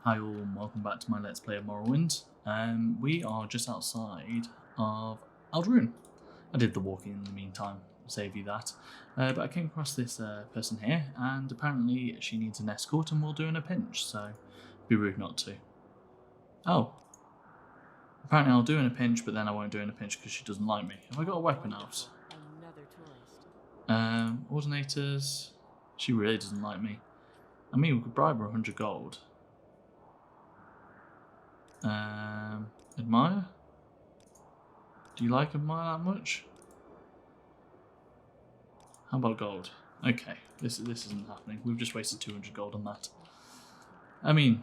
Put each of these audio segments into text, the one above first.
Hi all and welcome back to my Let's Play of Morrowind. We are just outside of Aldrune. I did the walking in the meantime, save you that. But I came across this person here and apparently she needs an escort and we'll do in a pinch, so be rude not to. Oh, apparently I'll do in a pinch but then I won't do in a pinch because she doesn't like me. Have I got a weapon out? Another tourist. Ordinators, she really doesn't like me. I mean, we could bribe her 100 gold. Admire? Do you like Admire that much? How about gold? Okay, this isn't happening. We've just wasted 200 gold on that. I mean,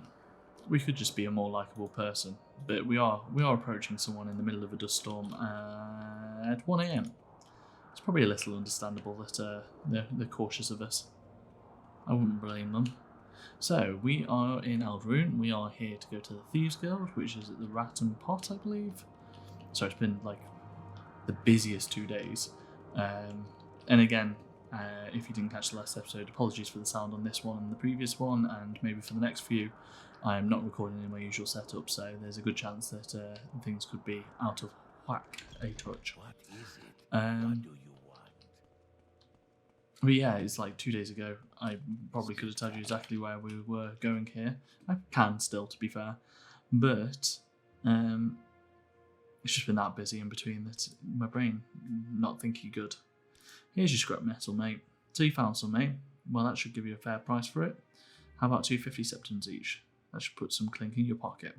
we could just be a more likable person, but we are approaching someone in the middle of a dust storm at 1 AM. It's probably a little understandable that they're cautious of us. I wouldn't blame them. So, we are in Aldrune. We are here to go to the Thieves Guild, which is at the Rat and Pot, I believe. So it's been like the busiest 2 days. And again, if you didn't catch the last episode, apologies for the sound on this one and the previous one, and maybe for the next few. I am not recording in my usual setup, so there's a good chance that things could be out of whack a touch. What is it? What do you want? But yeah, it's like 2 days ago. I probably could have told you exactly where we were going here. I can still, to be fair. But it's just been that busy in between that my brain not thinking good. Here's your scrap metal, mate. So you found some, mate. Well, that should give you a fair price for it. How about 250 septons each? That should put some clink in your pocket.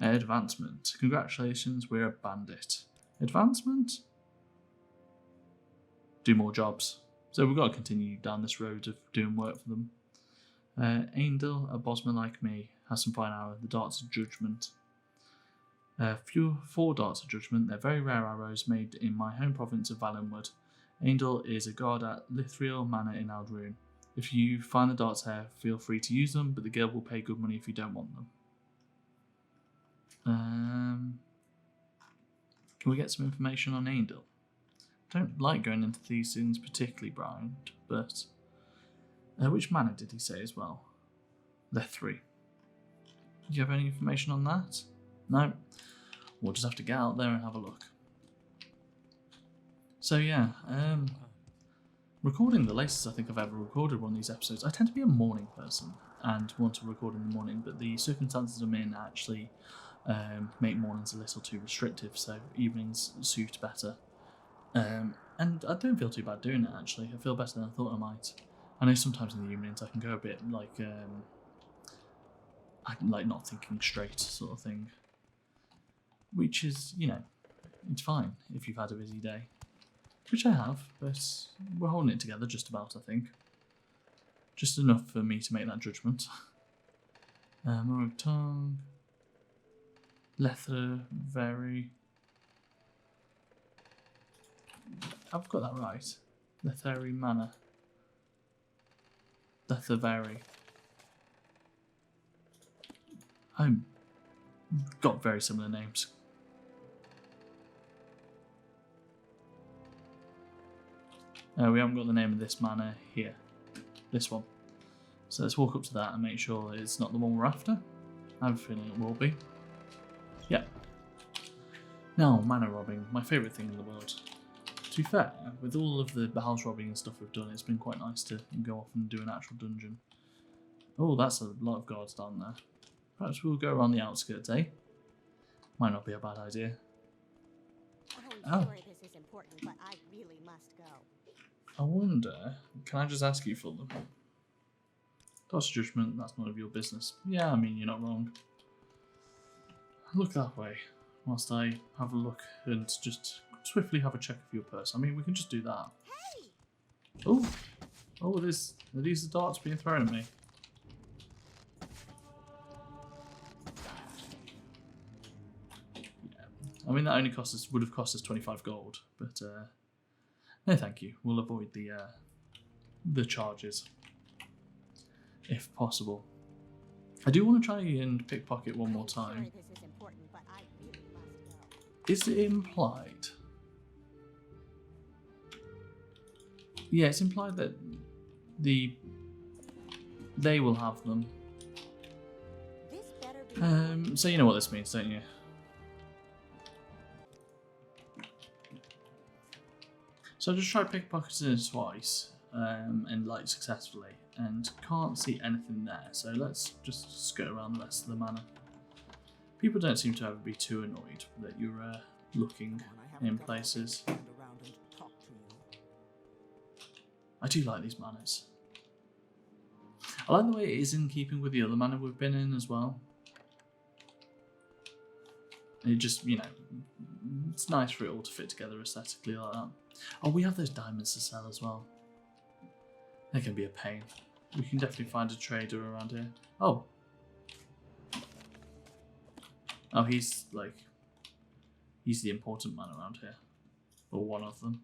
Advancement. Congratulations, we're a bandit. Advancement? Do more jobs. So we've got to continue down this road of doing work for them. Aindel, a bosmer like me, has some fine arrow, the darts of judgment. 4 darts of judgment, they're very rare arrows made in my home province of Valenwood. Aindel is a guard at Lithril Manor in Aldrune. If you find the darts here, feel free to use them, but the guild will pay good money if you don't want them. Can we get some information on Aindel? Don't like going into these things particularly, Brian, but which manor did he say as well? Lethri. Do you have any information on that? No? We'll just have to get out there and have a look. So yeah, recording the latest I think I've ever recorded one of these episodes. I tend to be a morning person and want to record in the morning, but the circumstances I'm in actually make mornings a little too restrictive, so evenings suit better. And I don't feel too bad doing it, actually. I feel better than I thought I might. I know sometimes in the evenings I can go a bit like not thinking straight sort of thing. Which is, you know, it's fine if you've had a busy day. Which I have, but we're holding it together just about, I think. Just enough for me to make that judgment. Morrowind Tongue. Lether Very. I've got that right. Letheri Manor. Letherveri. I've got very similar names. We haven't got the name of this manor here. This one. So let's walk up to that and make sure it's not the one we're after. I have a feeling it will be. Yeah. Now, manor robbing. My favourite thing in the world. To be fair, with all of the house robbing and stuff we've done, it's been quite nice to go off and do an actual dungeon. Oh, that's a lot of guards down there. Perhaps we'll go around the outskirts, eh? Might not be a bad idea. I'm sorry this is important, but I really must go. I wonder, can I just ask you for them? That's judgment, that's none of your business. Yeah, I mean, you're not wrong. Look that way, whilst I have a look and just swiftly have a check of your purse. I mean, we can just do that. Hey! Oh, are these the darts being thrown at me? Yeah, I mean that only would have cost us 25 gold, but no, thank you. We'll avoid the charges if possible. I do want to try and pickpocket one more time. I'm sorry this is important, but I really must go. Is it implied? Yeah, it's implied that they will have them. This So you know what this means, don't you? So I just tried pickpocketing it twice, and like successfully, and can't see anything there. So let's just skirt around the rest of the manor. People don't seem to ever be too annoyed that you're looking in places. I do like these manors. I like the way it is in keeping with the other manor we've been in as well. It just, you know, it's nice for it all to fit together aesthetically like that. Oh, we have those diamonds to sell as well. They can be a pain. We can definitely find a trader around here. Oh. Oh, he's the important man around here. Or one of them.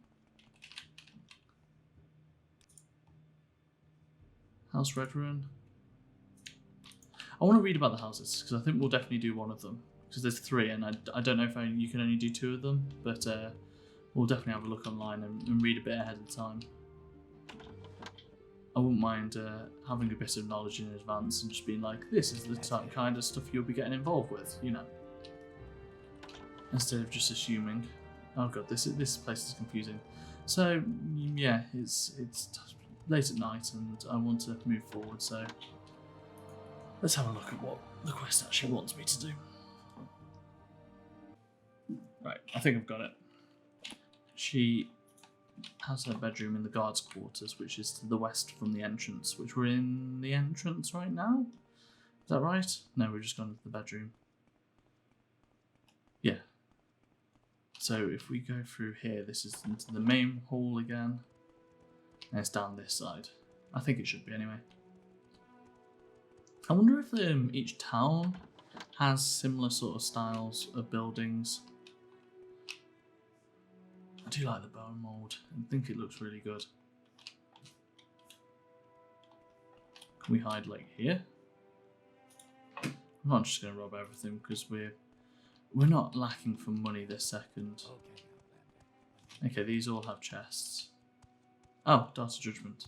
House Red Ruin. I want to read about the houses, because I think we'll definitely do one of them. Because there's 3, and I don't know if you can only do 2 of them, but we'll definitely have a look online and read a bit ahead of time. I wouldn't mind having a bit of knowledge in advance and just being like, this is the kind of stuff you'll be getting involved with, you know. Instead of just assuming. Oh god, this place is confusing. So yeah, it's late at night and I want to move forward, so let's have a look at what the quest actually wants me to do. Right, I think I've got it. She has her bedroom in the guards' quarters, which is to the west from the entrance, which we're in the entrance right now. Is that right? No, we're just gone into the bedroom. Yeah. So if we go through here, this is into the main hall again, and it's down this side. I think it should be anyway. I wonder if each town has similar sort of styles of buildings. I do like the bone mould. I think it looks really good. Can we hide like here? I'm not just going to rob everything because we're not lacking for money this second. Okay, these all have chests. Oh, Dark Judgment.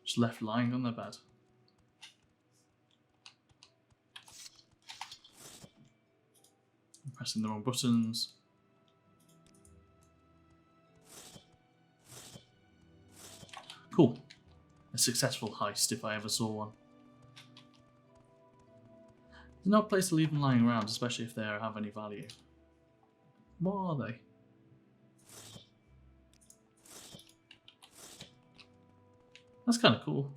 Just left lying on their bed. I'm pressing the wrong buttons. Cool. A successful heist if I ever saw one. There's no place to leave them lying around, especially if they have any value. What are they? That's kind of cool.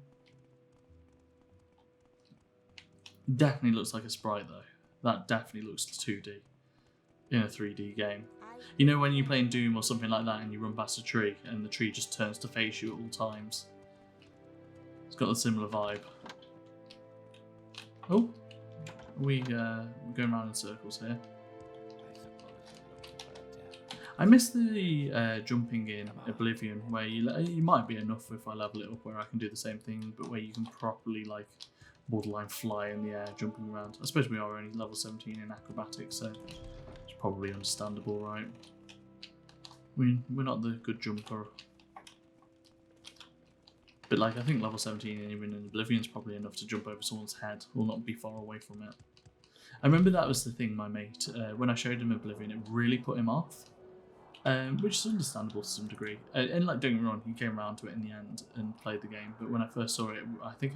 Definitely looks like a sprite though. That definitely looks 2D in a 3D game. You know when you play in Doom or something like that and you run past a tree and the tree just turns to face you at all times? It's got a similar vibe. Oh, we're going around in circles here. I miss the jumping in Oblivion, where you might be enough if I level it up where I can do the same thing, but where you can properly like borderline fly in the air, jumping around. I suppose we are only level 17 in acrobatics, so it's probably understandable, right? We're not the good jumper. But like, I think level 17 and even in Oblivion is probably enough to jump over someone's head or not be far away from it. I remember that was the thing my mate, when I showed him Oblivion, it really put him off. Which is understandable to some degree. And like, don't get me wrong, he came around to it in the end and played the game. But when I first saw it, I think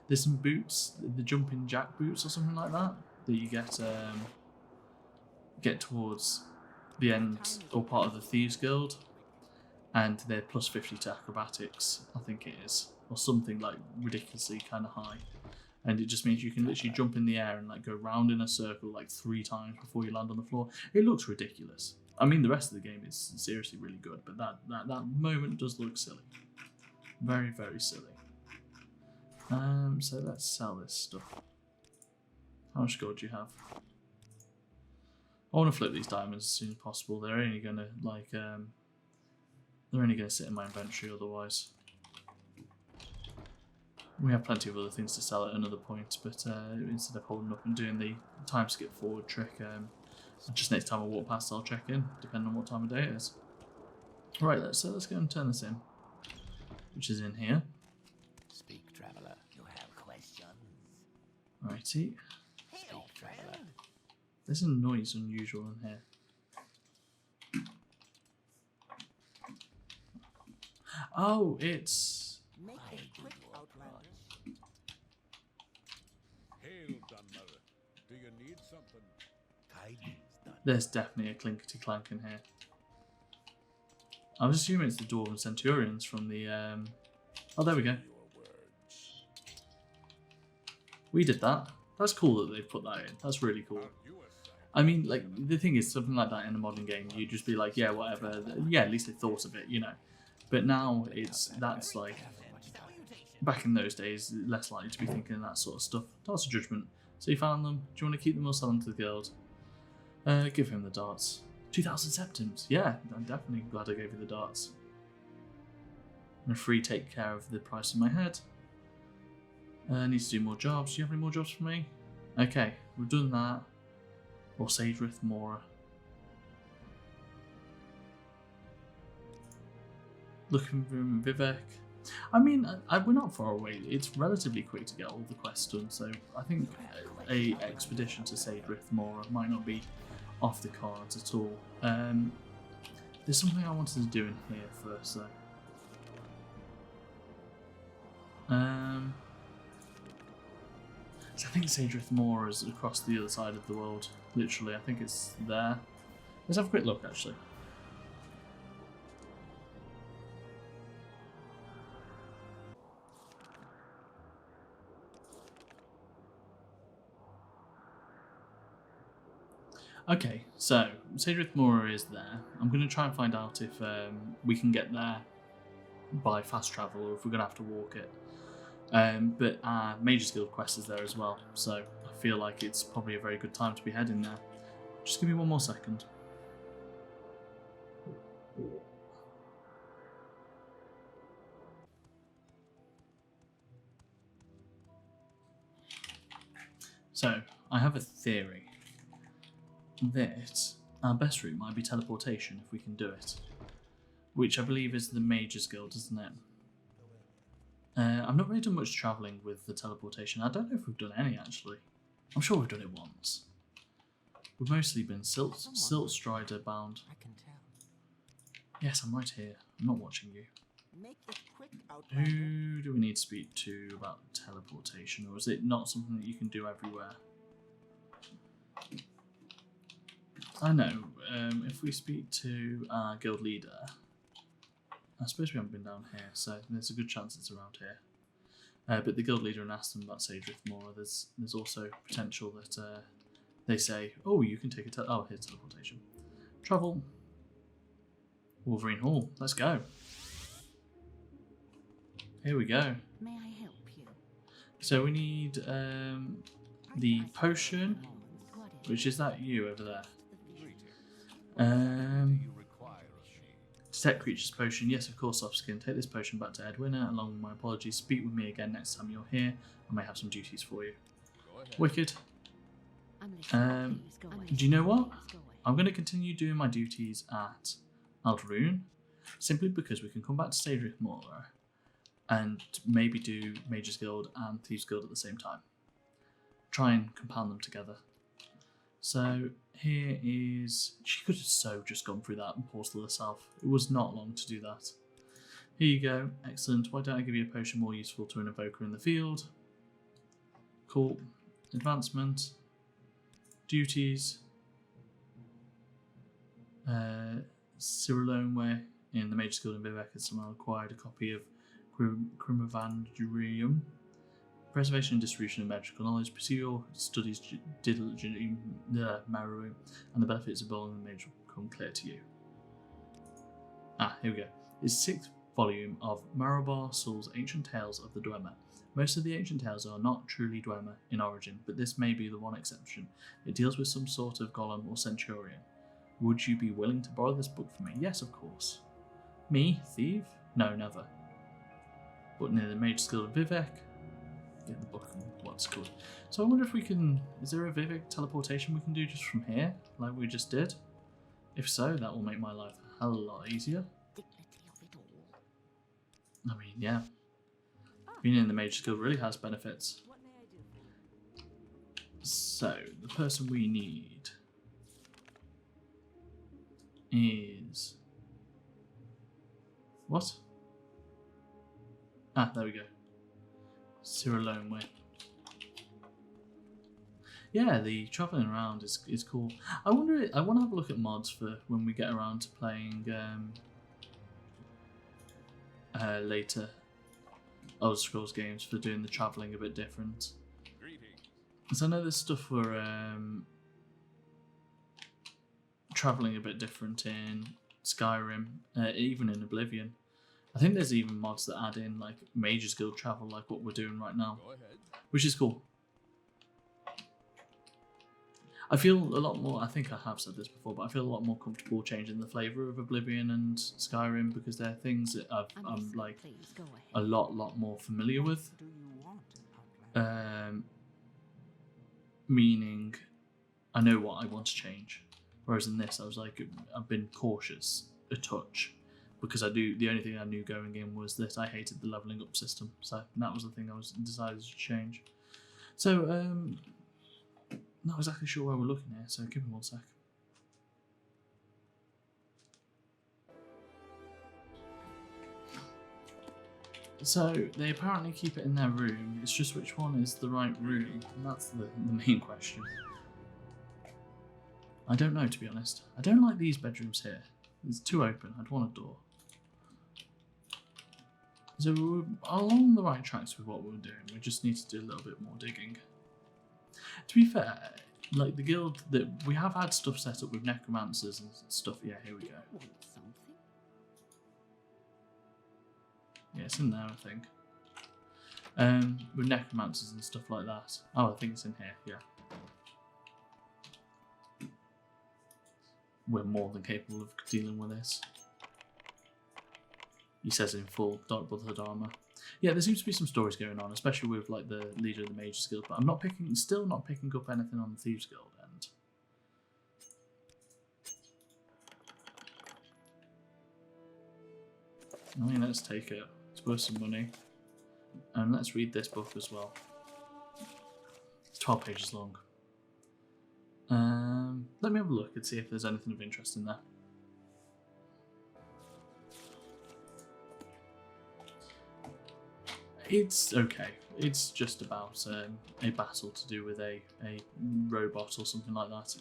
there's some boots, the jumping jack boots or something like that, that you get towards the end or part of the Thieves Guild. And they're plus 50 to acrobatics, I think it is. Or something like ridiculously kind of high. And it just means you can literally jump in the air and like go round in a circle like 3 times before you land on the floor. It looks ridiculous. I mean, the rest of the game is seriously really good, but that moment does look silly. Very, very silly. So let's sell this stuff. How much gold do you have? I want to flip these diamonds as soon as possible. They're only gonna like they're only gonna sit in my inventory otherwise. We have plenty of other things to sell at another point, but instead of holding up and doing the time skip forward trick, just next time I walk past, I'll check in, depending on what time of day it is. Right, let's go and turn this in, which is in here. Speak, traveler. You have questions. Righty. Speak, traveler. There's a noise unusual in here. Oh, it's... Make it quick, Outlander. Hail, Dunmother. Do you need something? Tidings, Dunmother. There's definitely a clinkety clank in here. I was assuming it's the Dwarven Centurions from the... Oh, there we go. Your words. We did that. That's cool that they've put that in. That's really cool. Are you a sight? I mean, like, the thing is, something like that in a modern game, you'd just be like, yeah, whatever. Yeah, at least they thought of it, you know. But now that's like, back in those days, less likely to be thinking of that sort of stuff. Darts of Judgment. So you found them. Do you want to keep them or sell them to the guild? Give him the darts. 2,000 septims. Yeah, I'm definitely glad I gave you the darts. And a free take care of the price of my head. Need to do more jobs. Do you have any more jobs for me? Okay, we've done that. Or Sage Rith Mora. Looking for Vivek. I mean, we're not far away. It's relatively quick to get all the quests done, so I think a expedition to Sage Rith Mora might not be off the cards at all. There's something I wanted to do in here first, though. So I think Sage Rith Mora is across the other side of the world. Literally, I think it's there. Let's have a quick look, actually. Okay, so Sage Rith Mora is there. I'm going to try and find out if we can get there by fast travel or if we're going to have to walk it. But our Mage's Guild quest is there as well, so I feel like it's probably a very good time to be heading there. Just give me one more second. So, I have a theory that our best route might be teleportation if we can do it. Which I believe is the Mage's Guild, isn't it? I've not really done much travelling with the teleportation. I don't know if we've done any, actually. I'm sure we've done it once. We've mostly been Siltstrider bound. I can tell. Yes, I'm right here. I'm not watching you. Make it quick, Outlander. Who do we need to speak to about teleportation, or is it not something that you can do everywhere? I know. If we speak to our guild leader, I suppose we haven't been down here, so there's a good chance it's around here. But the guild leader and asked them about Sage Rith Mora. There's also potential that they say, oh, you can take a here's teleportation. Travel. Wolverine Hall. Let's go. Here we go. May I help you? So we need the potion, which is that you over there. You require a shade. Detect creatures potion. Yes, of course, soft skin. Take this potion back to Edwina, along with my apologies. Speak with me again next time you're here. I may have some duties for you. Go ahead. Wicked. I'm listening. Please go away. Do you know what? Please go away. I'm going to continue doing my duties at Aldaroon, simply because we can come back to Sage Rith Mora and maybe do Mage's Guild and Thieves Guild at the same time. Try and compound them together. So here is... She could have so just gone through that and paused herself. It was not long to do that. Here you go. Excellent. Why don't I give you a potion more useful to an evoker in the field? Cool. Advancement. Duties. Cyrilone in the Mage's Guild in Vivek has somehow acquired a copy of Crimavandrium. Preservation and distribution of magical knowledge. Pursue your studies diligently in Morrowind, and the benefits of bowling the mage will become clear to you. Here we go. It's the 6th volume of Marabar Soul's Ancient Tales of the Dwemer. Most of the ancient tales are not truly Dwemer in origin, but this may be the one exception. It deals with some sort of golem or centurion. Would you be willing to borrow this book from me? Yes, of course. Me? Thief? No, never. But near the Mage's Guild of Vivek. Get the book and what's called. So I wonder if we can... Is there a Vivek teleportation we can do just from here, like we just did? If so, that will make my life a hell of a lot easier. Dignity of it all. I mean, yeah. Being in the Mage's Guild really has benefits. What may I do for you? So, the person we need... is... What? Ah, there we go. Cyril Lone Way. Yeah, the travelling around is cool. I want to have a look at mods for when we get around to playing later Elder Scrolls games for doing the travelling a bit different. Because I know there's stuff for travelling a bit different in Skyrim, even in Oblivion. I think there's even mods that add in like Mage's Guild travel, like what we're doing right now, which is cool. I feel a lot more, I think I have said this before, but I feel a lot more comfortable changing the flavour of Oblivion and Skyrim because they're things that I'm like a lot more familiar with. Meaning I know what I want to change. Whereas in this I was like, I've been cautious a touch because the only thing I knew going in was that I hated the levelling up system. So that was the thing I decided to change. So not exactly sure where we're looking here, so give me 1 sec. So they apparently keep it in their room, it's just which one is the right room, and that's the main question. I don't know, to be honest. I don't like these bedrooms here. It's too open, I'd want a door. So we're along the right tracks with what we're doing, we just need to do a little bit more digging. To be fair, like the guild that we have had stuff set up with necromancers and stuff. Yeah, here we go. Yeah, it's in there, I think. With necromancers and stuff like that. Oh, I think it's in here. Yeah, we're more than capable of dealing with this. He says in full Dark Brotherhood armor. Yeah, there seems to be some stories going on, especially with like the leader of the Mage's Guild, but I'm still not picking up anything on the Thieves Guild end. I mean, let's take it. It's worth some money. And let's read this book as well. It's 12 pages long. Let me have a look and see if there's anything of interest in there. It's okay. It's just about a battle to do with a robot or something like that.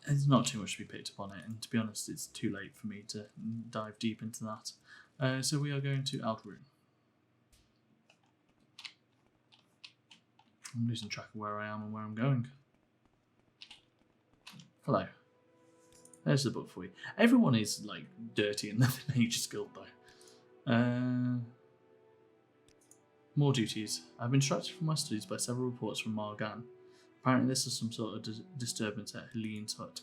There's not too much to be picked up on it, and to be honest, it's too late for me to dive deep into that. So we are going to Aldrune. I'm losing track of where I am and where I'm going. Hello. There's the book for you. Everyone is like dirty in the Mage's Guild though. More duties. I've been instructed from my studies by several reports from Margan. Apparently this is some sort of disturbance at Helene's hut.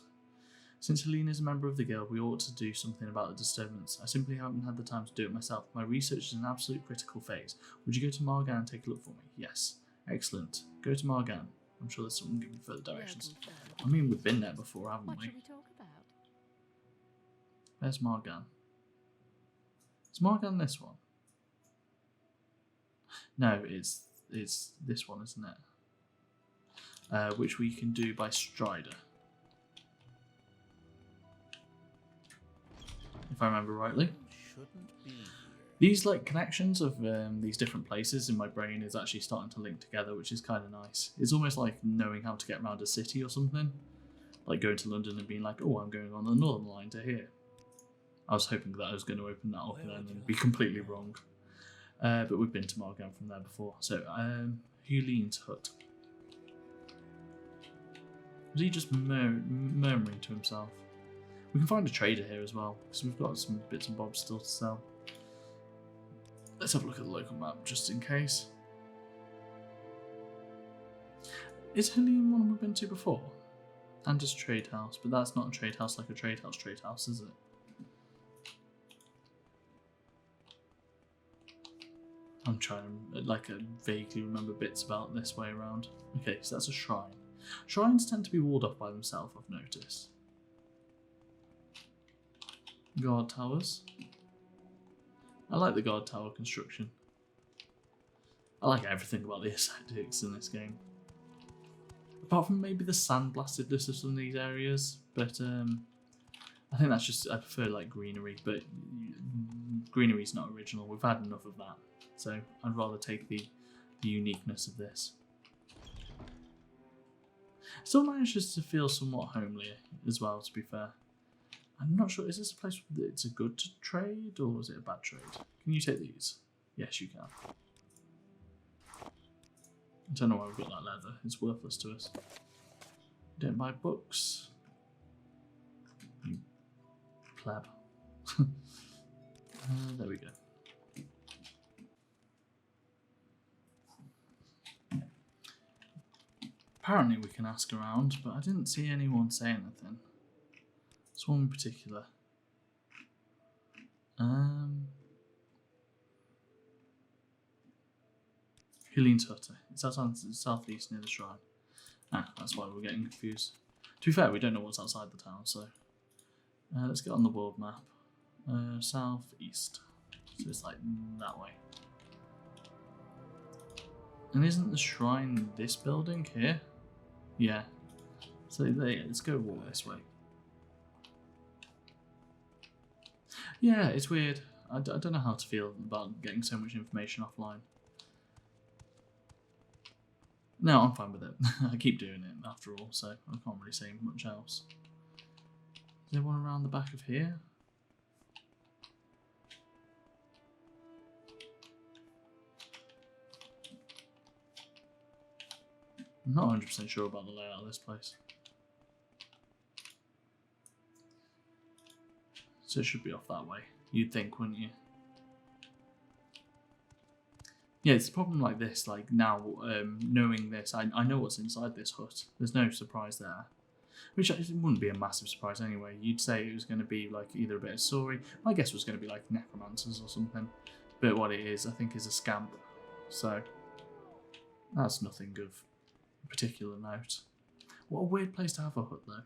Since Helene is a member of the guild, we ought to do something about the disturbance. I simply haven't had the time to do it myself. My research is in an absolute critical phase. Would you go to Margan and take a look for me? Yes. Excellent. Go to Margan. I'm sure there's someone giving further directions. I mean, we've been there before, haven't we? What should we talk about? Where's Margan? Is Margan this one? No, it's this one, isn't it? Which we can do by Strider. If I remember rightly. These like connections of these different places in my brain is actually starting to link together, which is kind of nice. It's almost like knowing how to get around a city or something. Like going to London and being like, oh, I'm going on the Northern Line to here. I was hoping that I was going to open that up and be completely wrong. But we've been to Margan from there before. So, Helene's hut. Was he just murmuring to himself? We can find a trader here as well, because we've got some bits and bobs still to sell. Let's have a look at the local map, just in case. Is Helene one we've been to before? Anders Trade House, but that's not a trade house like a trade house, is it? I'm trying to vaguely remember bits about this way around. Okay, so that's a shrine. Shrines tend to be walled off by themselves, I've noticed. Guard towers. I like the guard tower construction. I like everything about the aesthetics in this game. Apart from maybe the sandblastedness of some of these areas, but I think that's just, I prefer like greenery, but greenery's not original. We've had enough of that, so I'd rather take the uniqueness of this. Still manages to feel somewhat homely as well, to be fair. I'm not sure, is this a place that it's a good to trade or is it a bad trade? Can you take these? Yes, you can. I don't know why we've got that leather, it's worthless to us. Don't buy books. You pleb. There we go. Apparently we can ask around, but I didn't see anyone say anything. This one in particular. Helene's Hut. It's outside the southeast near the shrine. Ah, that's why we're getting confused. To be fair, we don't know what's outside the town, so let's get on the world map. Southeast. So it's like that way. And isn't the shrine this building here? Yeah. So let's go walk this way. Yeah, it's weird. I don't know how to feel about getting so much information offline. No, I'm fine with it. I keep doing it after all, so I can't really say much else. Is there one around the back of here? I'm not 100% sure about the layout of this place. So it should be off that way, you'd think, wouldn't you? Yeah, it's a problem like this, like now, knowing this, I know what's inside this hut. There's no surprise there. Which it wouldn't be a massive surprise anyway. You'd say it was going to be like either a bit of story. My guess was going to be like necromancers or something. But what it is, I think, is a scamp. So, that's nothing of particular note. What a weird place to have a hut, though.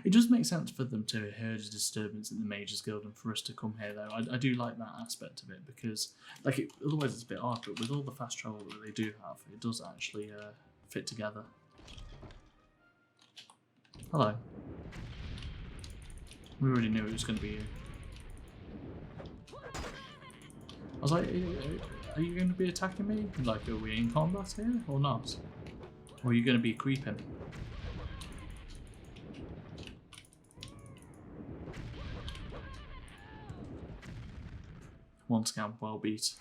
It does make sense for them to have heard a disturbance in the Mages Guild and for us to come here, though. I do like that aspect of it because, like, otherwise it's a bit odd, but with all the fast travel that they do have, it does actually fit together. Hello. We already knew it was going to be you. I was like, are you going to be attacking me? Like, are we in combat here or not? Or are you going to be creeping? One scamp, well beat.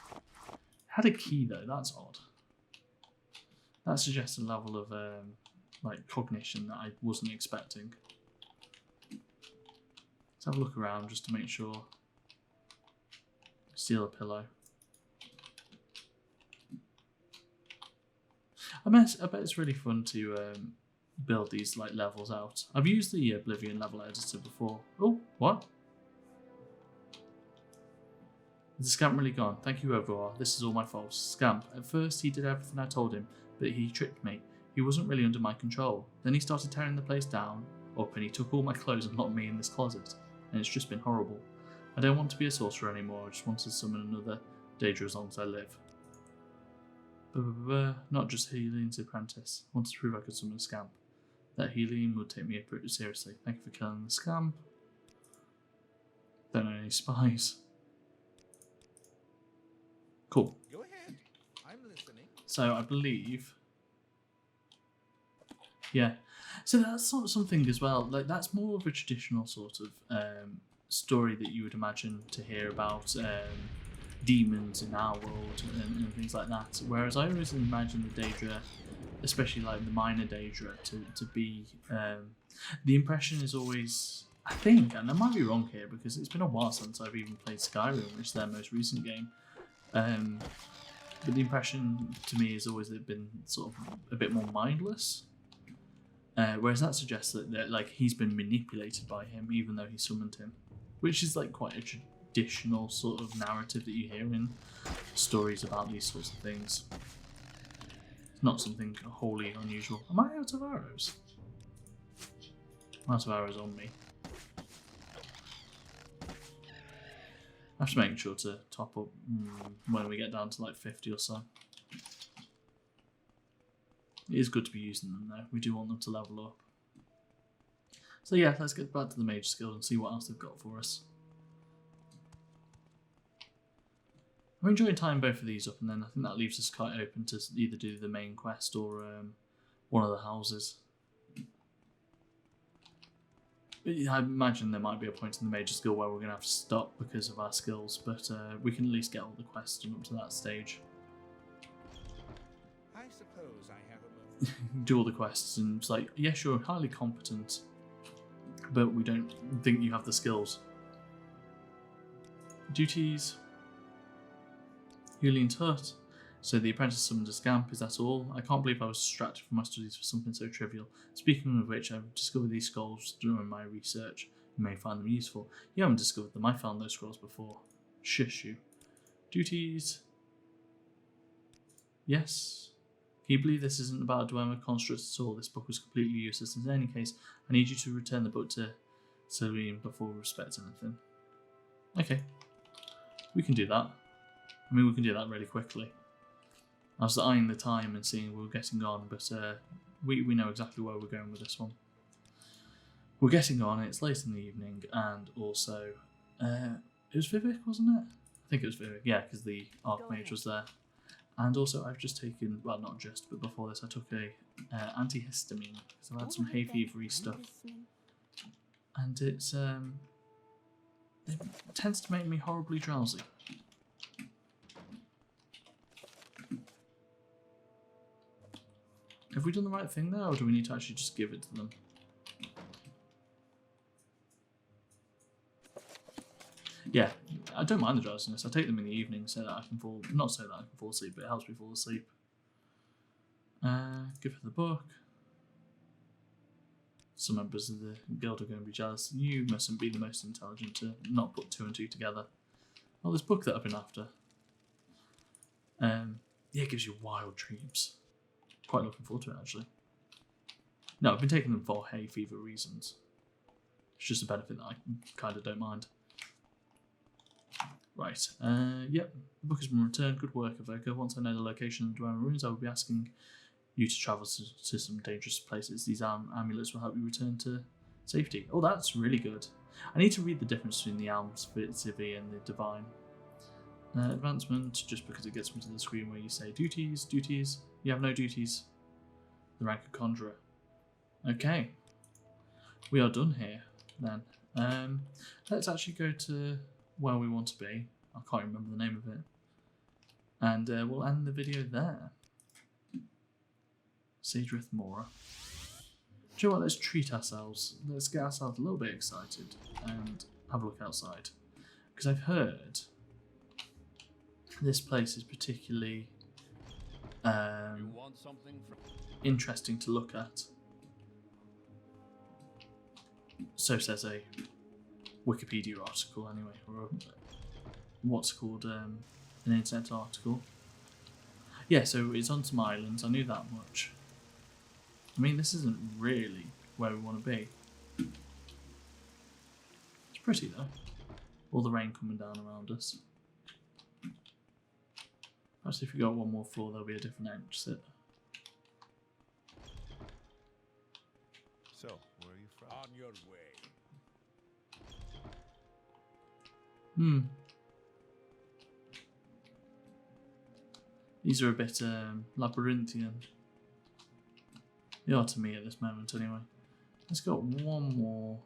Had a key though, that's odd. That suggests a level of like cognition that I wasn't expecting. Let's have a look around just to make sure. Steal a pillow. I bet it's really fun to build these like levels out. I've used the Oblivion level editor before. Oh, what? Is the scamp really gone? Thank you, Overar. This is all my fault. Scamp. At first, he did everything I told him, but he tricked me. He wasn't really under my control. Then he started tearing the place down, up, and he took all my clothes and locked me in this closet. And it's just been horrible. I don't want to be a sorcerer anymore. I just want to summon another Daedra as long as I live. Not just Helene's apprentice. I wanted to prove I could summon a scamp. That Helene would take me pretty seriously. Thank you for killing the scamp. Don't know any spies. Cool. Go ahead. I'm listening. So I believe, yeah. So that's sort of something as well. Like that's more of a traditional sort of story that you would imagine to hear about demons in our world and things like that. Whereas I always imagine the Daedra, especially like the minor Daedra, to be the impression is always, I think, and I might be wrong here because it's been a while since I've even played Skyrim, which is their most recent game. But the impression to me is always they've been sort of a bit more mindless, whereas that suggests that like he's been manipulated by him even though he summoned him, which is like quite a traditional sort of narrative that you hear in stories about these sorts of things. It's not something wholly unusual. Am I out of arrows? I'm out of arrows on me. I have to make sure to top up when we get down to like 50 or so. It is good to be using them though. We do want them to level up. So yeah, let's get back to the Mage Guild and see what else they've got for us. I'm enjoying tying both of these up, and then I think that leaves us quite open to either do the main quest or one of the houses. I imagine there might be a point in the Major Skill where we're going to have to stop because of our skills, but we can at least get all the quests done up to that stage. I suppose I have a move. Do all the quests, and it's like, yes, you're highly competent, but we don't think you have the skills. Duties. Julian's hut. So the apprentice summoned a scamp, is that all? I can't believe I was distracted from my studies for something so trivial. Speaking of which, I've discovered these scrolls during my research. You may find them useful. You haven't discovered them, I found those scrolls before. Shush you. Duties. Yes. Can you believe this isn't about a Dwemer construct at all? This book was completely useless. In any case, I need you to return the book to Celine before we respect anything. Okay. We can do that. I mean, we can do that really quickly. I was eyeing the time and seeing we were getting on, but we know exactly where we're going with this one. We're getting on, it's late in the evening, and also, it was Vivek, wasn't it? I think it was Vivek, yeah, because the Archmage was there. And also, I've just taken, well, not just, but before this, I took a antihistamine, because I've had some hay fevery stuff. And it's, it tends to make me horribly drowsy. Have we done the right thing there, or do we need to actually just give it to them? Yeah, I don't mind the drowsiness. I take them in the evening so that I can fall, not so that I can fall asleep, but it helps me fall asleep. Give her the book. Some members of the guild are going to be jealous. You mustn't be the most intelligent to not put two and two together. Oh, this book that I've been after. Yeah, it gives you wild dreams. Quite looking forward to it, actually. No, I've been taking them for hay fever reasons. It's just a benefit that I kind of don't mind. Right, yep, the book has been returned. Good work, Avoca. Once I know the location of the Dwemer ruins, I will be asking you to travel to some dangerous places. These amulets will help you return to safety. Oh, that's really good. I need to read the difference between the Alms, Civi, and the Divine. Advancement, just because it gets me to the screen where you say duties, duties. You have no duties. The rank of Conjurer. Okay. We are done here, then. Let's actually go to where we want to be. I can't remember the name of it. And we'll end the video there. Sagerith Mora. Do you know what? Let's treat ourselves. Let's get ourselves a little bit excited and have a look outside. Because I've heard this place is particularly interesting to look at. So says a Wikipedia article anyway, or what's called an internet article. Yeah, so it's on some islands, I knew that much. I mean, this isn't really where we want to be. It's pretty though. All the rain coming down around us. Perhaps if we go up one more floor, there'll be a different exit. So, where are you from? On your way. These are a bit labyrinthian. They are to me at this moment anyway. Let's go one more.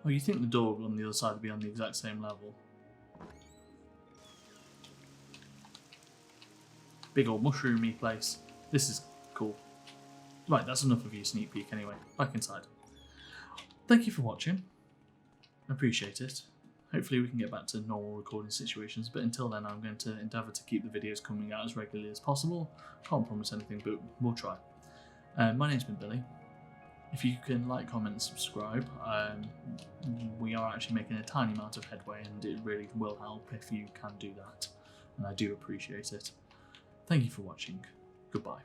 Oh, you think the door on the other side would be on the exact same level? Big old mushroomy place. This is cool. Right, that's enough of you sneak peek anyway. Back inside. Thank you for watching. I appreciate it. Hopefully we can get back to normal recording situations, but until then I'm going to endeavour to keep the videos coming out as regularly as possible. Can't promise anything, but we'll try. My name's been Billy. If you can like, comment and subscribe, we are actually making a tiny amount of headway and it really will help if you can do that. And I do appreciate it. Thank you for watching. Goodbye.